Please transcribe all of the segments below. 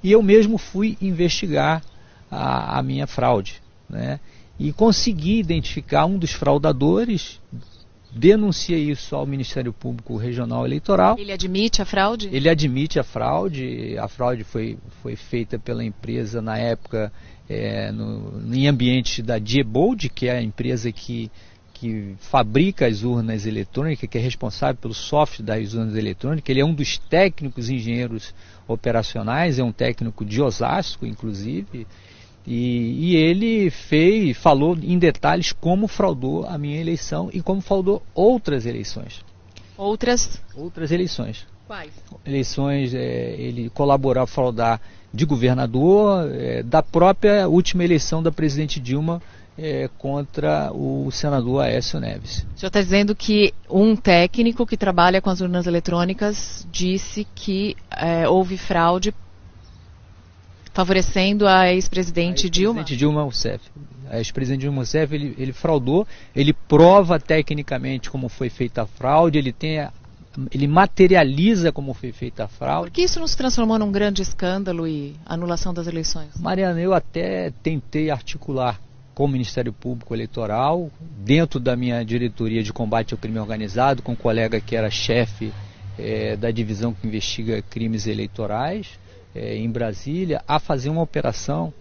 e eu mesmo fui investigar a minha fraude, né? E consegui identificar um dos fraudadores, denunciei isso ao Ministério Público Regional Eleitoral. Ele admite a fraude? Ele admite a fraude foi feita pela empresa na época em ambiente da Diebold, que é a empresa que fabrica as urnas eletrônicas, que é responsável pelo software das urnas eletrônicas. Ele é um dos técnicos engenheiros operacionais, é um técnico de Osasco, inclusive, e ele falou em detalhes como fraudou a minha eleição e como fraudou outras eleições. Outras eleições. Quais? Eleições, ele colaborou a fraudar de governador, da própria última eleição da presidente Dilma, contra o senador Aécio Neves. O senhor está dizendo que um técnico que trabalha com as urnas eletrônicas disse que houve fraude favorecendo a ex-presidente Dilma? A ex-presidente Dilma Rousseff, ele fraudou, ele prova tecnicamente como foi feita a fraude, ele materializa como foi feita a fraude. Por que isso não se transformou num grande escândalo e anulação das eleições? Mariana, eu até tentei articular com o Ministério Público Eleitoral, dentro da minha diretoria de combate ao crime organizado, com um colega que era chefe da divisão que investiga crimes eleitorais, em Brasília, a fazer uma operação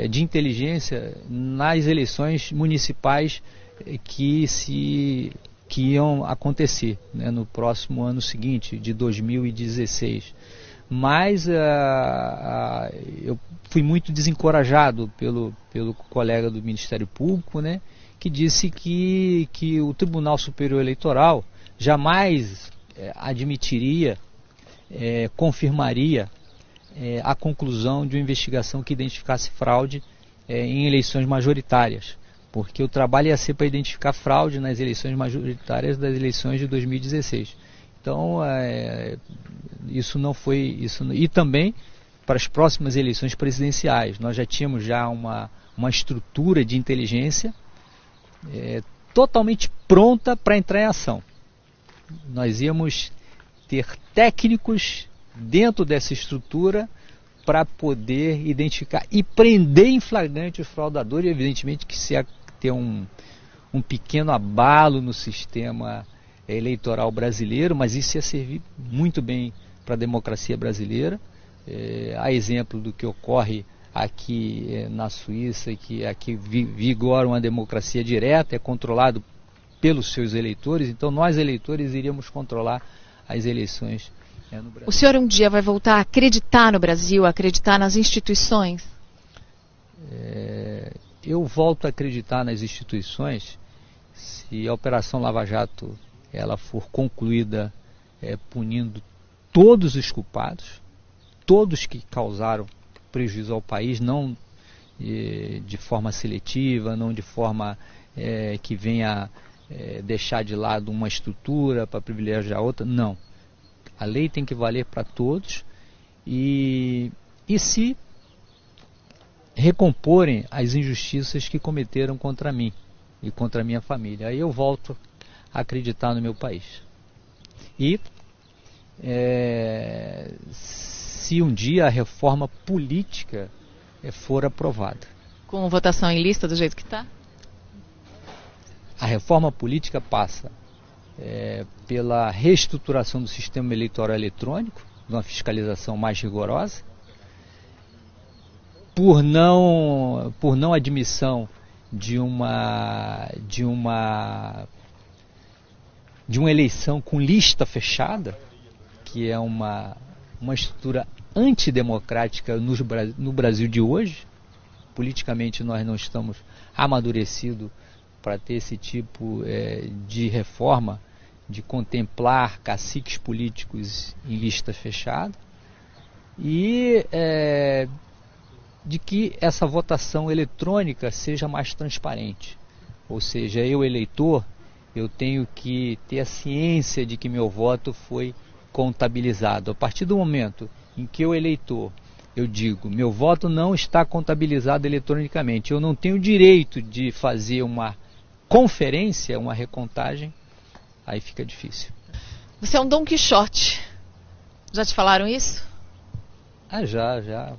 de inteligência nas eleições municipais que iam acontecer, né, no próximo ano seguinte, de 2016. Mas eu fui muito desencorajado pelo colega do Ministério Público, né, que disse que o Tribunal Superior Eleitoral jamais admitiria, confirmaria a conclusão de uma investigação que identificasse fraude em eleições majoritárias, porque o trabalho ia ser para identificar fraude nas eleições majoritárias das eleições de 2016. Então, isso não foi... E também para as próximas eleições presidenciais. Nós já tínhamos uma estrutura de inteligência totalmente pronta para entrar em ação. Nós íamos ter técnicos dentro dessa estrutura para poder identificar e prender em flagrante os fraudadores. Evidentemente que se ia ter um pequeno abalo no sistema eleitoral brasileiro, mas isso ia servir muito bem para a democracia brasileira. A exemplo do que ocorre aqui na Suíça, que aqui vigora uma democracia direta, é controlado pelos seus eleitores. Então nós eleitores iríamos controlar as eleições no Brasil. O senhor um dia vai voltar a acreditar no Brasil, a acreditar nas instituições? Eu volto a acreditar nas instituições se a Operação Lava Jato ela for concluída punindo todos os culpados, todos que causaram prejuízo ao país, não de forma seletiva, não de forma que venha deixar de lado uma estrutura para privilegiar outra, não. A lei tem que valer para todos e se recomporem as injustiças que cometeram contra mim e contra a minha família. Aí eu volto a acreditar no meu país. E se um dia a reforma política for aprovada. Com votação em lista do jeito que está? A reforma política passa pela reestruturação do sistema eleitoral eletrônico, de uma fiscalização mais rigorosa, por não admissão de uma eleição com lista fechada, que é uma estrutura antidemocrática no Brasil de hoje. Politicamente nós não estamos amadurecidos para ter esse tipo de reforma, de contemplar caciques políticos em lista fechada, e de que essa votação eletrônica seja mais transparente. Ou seja, eu, eleitor, eu tenho que ter a ciência de que meu voto foi contabilizado. A partir do momento em que eu, eleitor, eu digo, meu voto não está contabilizado eletronicamente, eu não tenho direito de fazer uma conferência, uma recontagem, aí fica difícil. Você é um Dom Quixote. Já te falaram isso? Já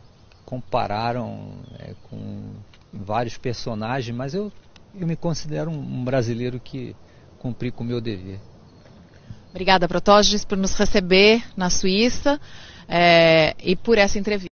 compararam com vários personagens, mas eu me considero um brasileiro que cumpri com o meu dever. Obrigada, Protógenes, por nos receber na Suíça e por essa entrevista.